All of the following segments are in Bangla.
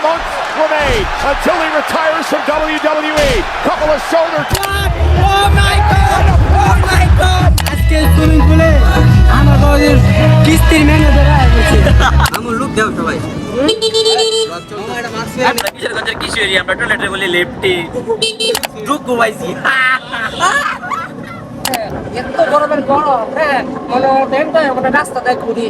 months remain until he retires from WWE. Couple of shoulder. Oh my god! Oh my god! আজকে সুইমিং পুলে আমার বাড়ির কিস্তির ম্যানেজার আছে। আমার লোক দাও সবাই। আমরা কিশোরগঞ্জের কিশোরী, আমরা টয়লেটে বলি লেফটি ঢুক ঘুমাইছি। এত গরমের গরম, হ্যাঁ মনে দেখতে ওখানে রাস্তাটা ঘুরি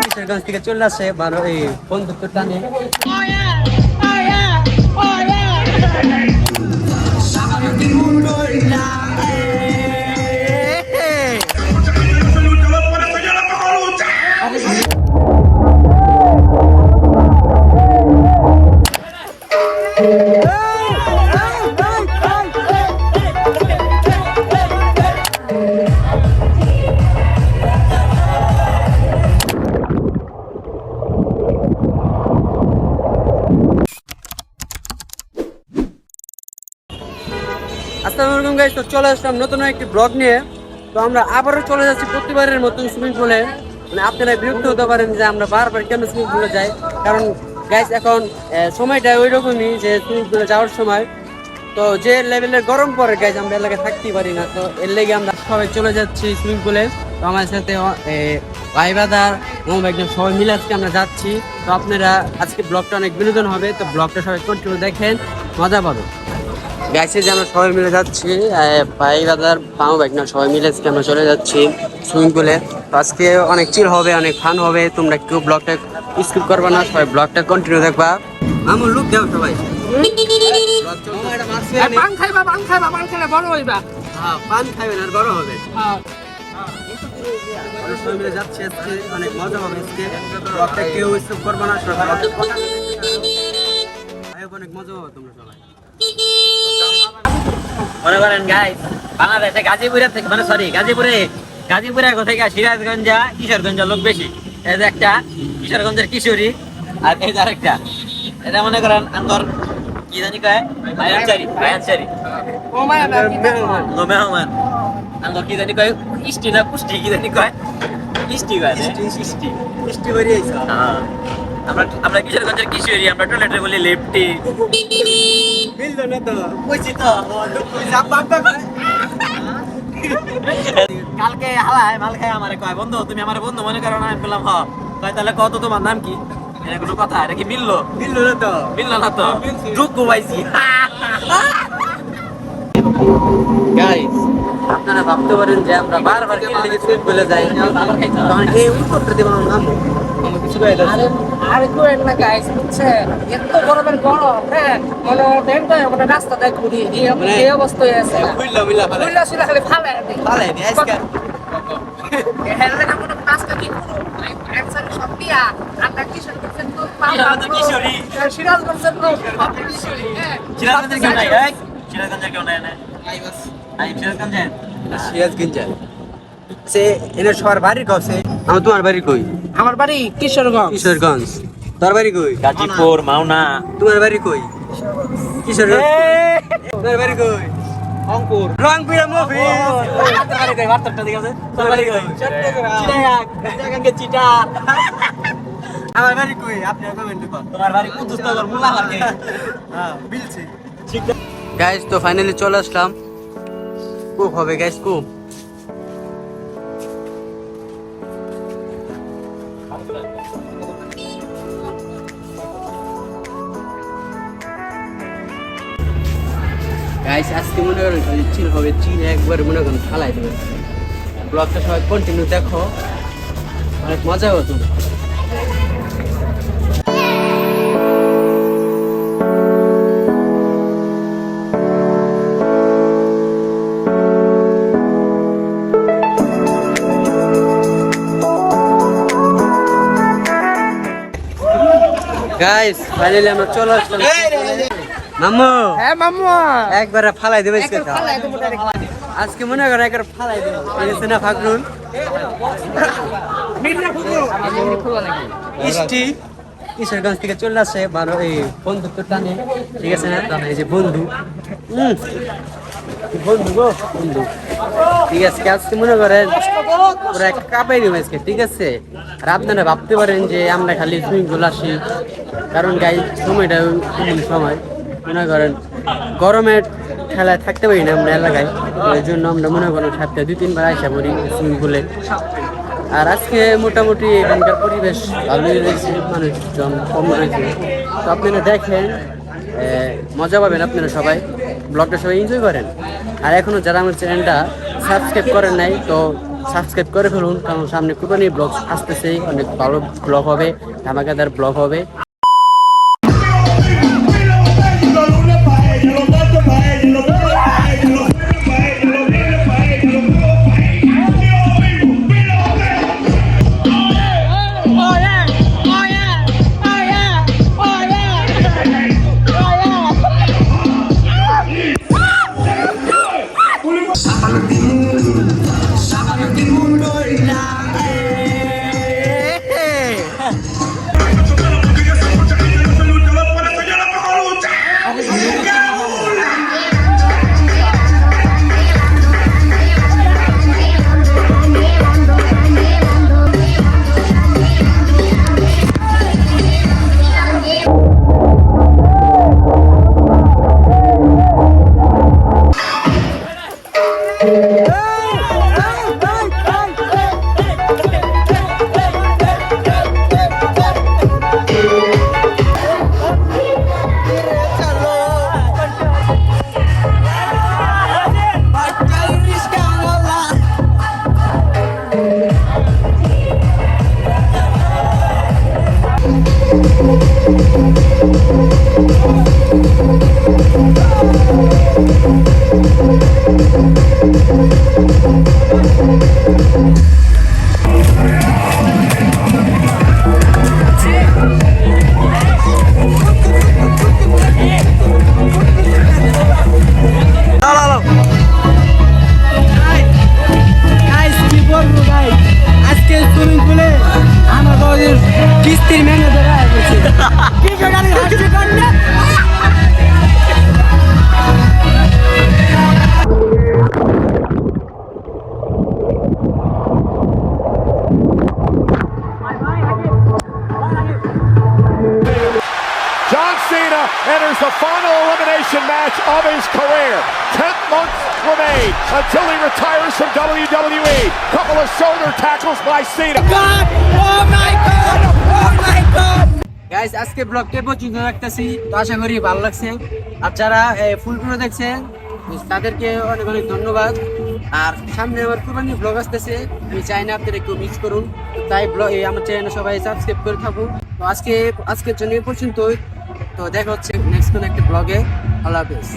কিশোরগঞ্জ থেকে চলে আসে বারো এই বন্ধুত্ব টানে আসসালামু আলাইকুম গাইস, তো চলে আসলাম নতুন একটি ব্লগ নিয়ে। তো আমরা আবারও চলে যাচ্ছি প্রতিবারের মতন সুইমিং পুলে। মানে আপনারা বিরক্ত হতে পারেন যে আমরা বারবার কেন সুইমিং পুলে যাই, কারণ গাইস এখন সময়টা ওই রকমই যে সুইমিং পুলে যাওয়ার সময় তো যে লেভেলের গরম পড়ে গাইস আমরা এলাকায় থাকতেই পারি না। তো এর লেগে আমরা সবাই চলে যাচ্ছি সুইমিং পুলে। তো আমার সাথে ভাই বাদার একদম সবাই মিলে আজকে আমরা যাচ্ছি। তো আপনারা আজকে ব্লগটা অনেক বিনোদন হবে, তো ব্লগটা সবাই কন্টিনিউ দেখেন, মজা পাবেন। গাইছে যে আমরা সবাই মিলে যাচ্ছি, ভাই দাদার পাও বাইক না সবাই মিলে আজকে আমরা চলে যাচ্ছি সুইমিং পুলে। তো আজকে অনেক চিল হবে, অনেক ফান হবে। তোমরা কেউ ব্লগটা স্কিপ করবে না, সবাই ব্লগটা কন্টিনিউ দেখবা। আমার লুক দাও সবাই। পান খাইলে বড় হইবা। হ্যাঁ পান খাইবেন আর বড় হবে। সবাই মিলে যাচ্ছি আজকে, অনেক মজা হবে আজকে। ব্লগটা কেউ স্কিপ করবে না, সবাই অনেক মজা হবে তোমরা সবাই। মনে করেন গাইস, বাংলাদেশে গাজীপুরে থেকে মানে সরি গাজীপুরে থেকে সিরাজগঞ্জ কিশোরগঞ্জ লোক বেশি। এই যে একটা কিশোরগঞ্জের কিশোরী, আর এই যে আরেকটা এটা মনে করেন আন্দর কি জানি কয় ভায়ানচারি মেহমান আন্দর কি জানি কয় ইষ্টি না পুষ্টি কি জানি কয় ইষ্টি কয় ইষ্টি করে আইছো। আমরা কিশোরগঞ্জের কিশোরী, আমরা টয়লেটে বলি লেফটি বিলদো না তো কইছি তো কালকে হালায় মাল খায় আমারে কয় বন্ধু তুমি আমার বন্ধু মনে করো না। আমি বললাম হ। কয় তাহলে কত তোমার নাম কি? এটা কোনো কথা? এটা কি মিললো না তো ঢুক ঘুমাইছি। গাইস আপনারা ভাবতে পারেন যে আমরা বারবার কেন সুইট বলে যাই, কারণ এই উত্তরটা দেব না নাম আমার কিছু গাইলে আরে কোয়েন না গাইস, বুঝছে এত গরমের গরম, হ্যাঁ মনে দেখতে ওখানে রাস্তাটা ঘুরি এই অবস্থায় আছে। মিলা খালি ফালে নি আজকে হেললে না কোনো কাজটা কি করো অ্যানসার সব দিয়া আমরা কিশোরগঞ্জের তো কিশোরী সিরাজগঞ্জের তো কিশোরী, হ্যাঁ সিরাজগঞ্জের কেউ নাই? সিরাজগঞ্জের কেউ নাই না? সিরাজগঞ্জের সিরাজগঞ্জ সে এনে সবার বাড়ি কছে। আমার তোমার বাড়ি কই? আমার বাড়ি কিশোরগঞ্জ। কিশোরগঞ্জ। তোর বাড়ি কই? গাজীপুর মাওনা। তোমার বাড়ি কই? কিশোরগঞ্জ। তোমার বাড়ি কই? রংপুর। রংপুর মুভি। তোর বাড়ি কই? বার্তাটা ঠিক আছে? তোর বাড়ি কই? চিটার। আমার বাড়ি কই? আপনি কমেন্ট করুন। তোমার বাড়ি কুতুস্তগর মুলা লাগে। হ্যাঁ বিলছি। ঠিক আছে গাইস, তো ফাইনালি চলে আসলাম। খুব হবে গাইস, খুব গাইস আজকে মনে করেন চিল হবে, চিল একবার মনে করেন ফালাই দেবে। ব্লগটা সবাই কন্টিনিউ দেখো, অনেক মজা হবে তুমি। গাইস ফাইনালি আমরা চলে আসলাম। মাম্মু হ্যাঁ মাম্মু একবার ফালাই দেবে ফালাই দেবো আজকে মনে করেন একবার ফালাই দেবে। ঠিক না ফাকরুল ইষ্টি কিশোরগঞ্জ থেকে চলে আসে বারো এই বন্ধুত্ব টানে। ঠিক আছে না? এই যে বন্ধু বন্ধু গো বন্ধু ঠিক আছে আজকে মনে করেন পুরো একটা কাপাই দিব আজকে, ঠিক আছে। আর আপনারা ভাবতে পারেন যে আমরা খালি সুইমিং পুল আসি, কারণ গাই সময়টা এমন সময় মনে করেন গরমের খেলায় থাকতে পারি না আমরা এলাকায়, এই জন্য আমরা মনে করেন সপ্তাহে 2-3 বার আসা করি সুইমিং পুলে। আর আজকে মোটামুটি এখানকার পরিবেশ ভালোই রয়েছে, মানুষজন কম রয়েছে। তো আপনারা দেখেন, মজা পাবেন আপনারা সবাই, ব্লগটা সবাই এনজয় করেন। আর এখনো যারা আমার চ্যানেলটা সাবস্ক্রাইব করেন নাই তো সাবস্ক্রাইব করে ফেলুন, কারণ সামনে কুরবানি ব্লগ আসতেছে, অনেক ভালো ব্লগ হবে, ধামাকাদার ব্লগ হবে। আজকে সুইমিং পুলে আমাদের কিস্তির ম্যানেজার আছে। John Cena enters the final elimination match of his career. 10 months remain until he retires from WWE. Couple of shoulder tackles by Cena. Guys আজকে ব্লগটা পর্যন্ত রাখতেছি, তো আশা করি ভালো লাগছে। আর যারা ফুল ভিডিও দেখছেন তাদেরকে অনেক অনেক ধন্যবাদ। আর সামনে আমার কুরবানি ব্লগ আসতেছে, আমি চাই না আপনারা একটু মিস করুন, তো তাই আমার চ্যানেলে সবাই সাবস্ক্রাইব করে থাকুন। তো আজকের জন্য এই পর্যন্তই, তো দেখা হচ্ছে নেক্সট কোন একটা ব্লগে। আল্লাহ হাফেজ।